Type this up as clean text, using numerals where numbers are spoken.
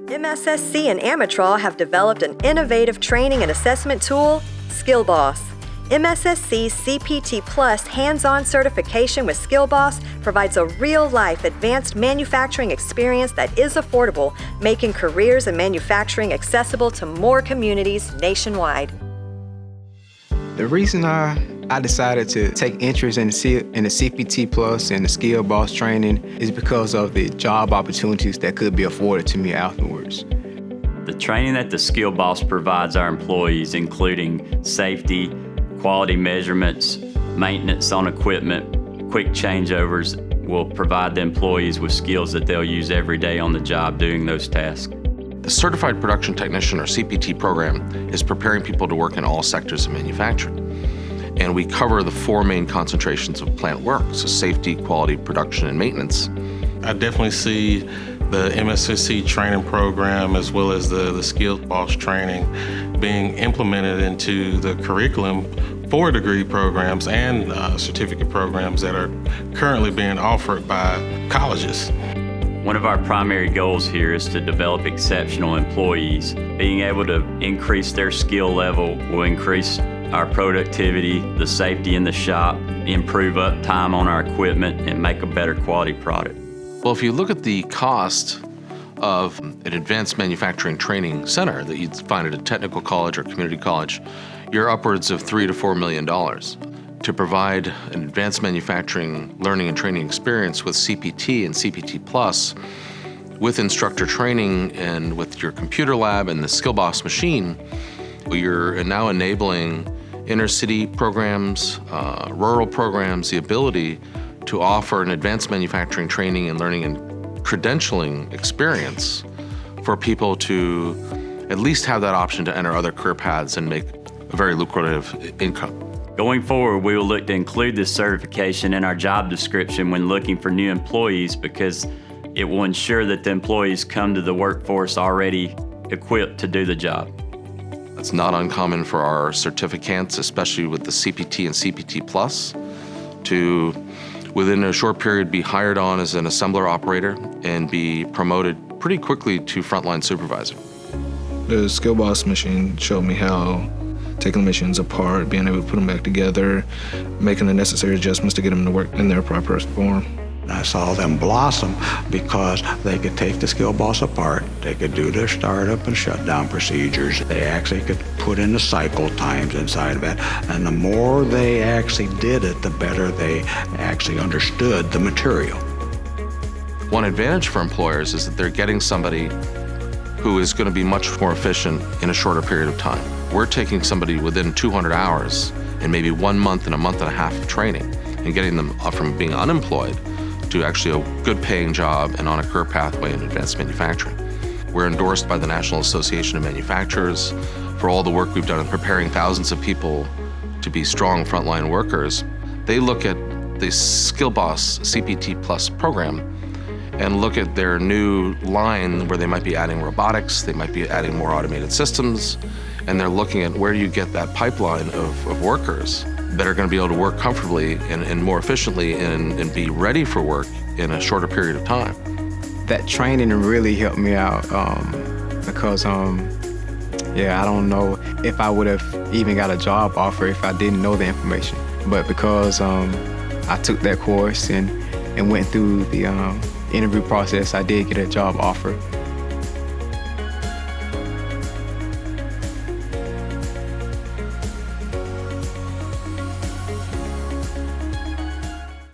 MSSC and Amatrol have developed an innovative training and assessment tool, Skill Boss. MSSC's CPT Plus hands-on certification with Skill Boss provides a real-life advanced manufacturing experience that is affordable, making careers in manufacturing accessible to more communities nationwide. The reason I decided to take interest in the CPT Plus and the Skill Boss training is because of the job opportunities that could be afforded to me afterwards. The training that the Skill Boss provides our employees, including safety, quality measurements, maintenance on equipment, quick changeovers, will provide the employees with skills that they'll use every day on the job doing those tasks. The Certified Production Technician, or CPT program, is preparing people to work in all sectors of manufacturing. And we cover the four main concentrations of plant work, so safety, quality, production, and maintenance. I definitely see the MSSC training program as well as the Skill Boss training being implemented into the curriculum for degree programs and certificate programs that are currently being offered by colleges. One of our primary goals here is to develop exceptional employees. Being able to increase their skill level will increase our productivity, the safety in the shop, improve uptime on our equipment, and make a better quality product. Well, if you look at the cost of an advanced manufacturing training center that you'd find at a technical college or community college, you're upwards of $3 to $4 million. To provide an advanced manufacturing learning and training experience with CPT and CPT Plus, with instructor training and with your computer lab and the Skill Boss machine, you're now enabling inner city programs, rural programs, the ability to offer an advanced manufacturing training and learning and credentialing experience for people to at least have that option to enter other career paths and make a very lucrative income. Going forward, we will look to include this certification in our job description when looking for new employees because it will ensure that the employees come to the workforce already equipped to do the job. It's not uncommon for our certificants, especially with the CPT and CPT Plus, to within a short period be hired on as an assembler operator and be promoted pretty quickly to frontline supervisor. The Skill Boss machine showed me how taking the machines apart, being able to put them back together, making the necessary adjustments to get them to work in their proper form. I saw them blossom because they could take the Skill Boss apart, they could do their startup and shutdown procedures, they actually could put in the cycle times inside of it, and the more they actually did it, the better they actually understood the material. One advantage for employers is that they're getting somebody who is going to be much more efficient in a shorter period of time. We're taking somebody within 200 hours and maybe 1 month and a month and a half of training and getting them from being unemployed to actually a good paying job and on a career pathway in advanced manufacturing. We're endorsed by the National Association of Manufacturers for all the work we've done in preparing thousands of people to be strong frontline workers. They look at the Skill Boss CPT Plus program and look at their new line where they might be adding robotics, they might be adding more automated systems, and they're looking at where do you get that pipeline of workers that are going to be able to work comfortably and more efficiently and be ready for work in a shorter period of time. That training really helped me out because, I don't know if I would have even got a job offer if I didn't know the information. But because I took that course and went through the interview process, I did get a job offer.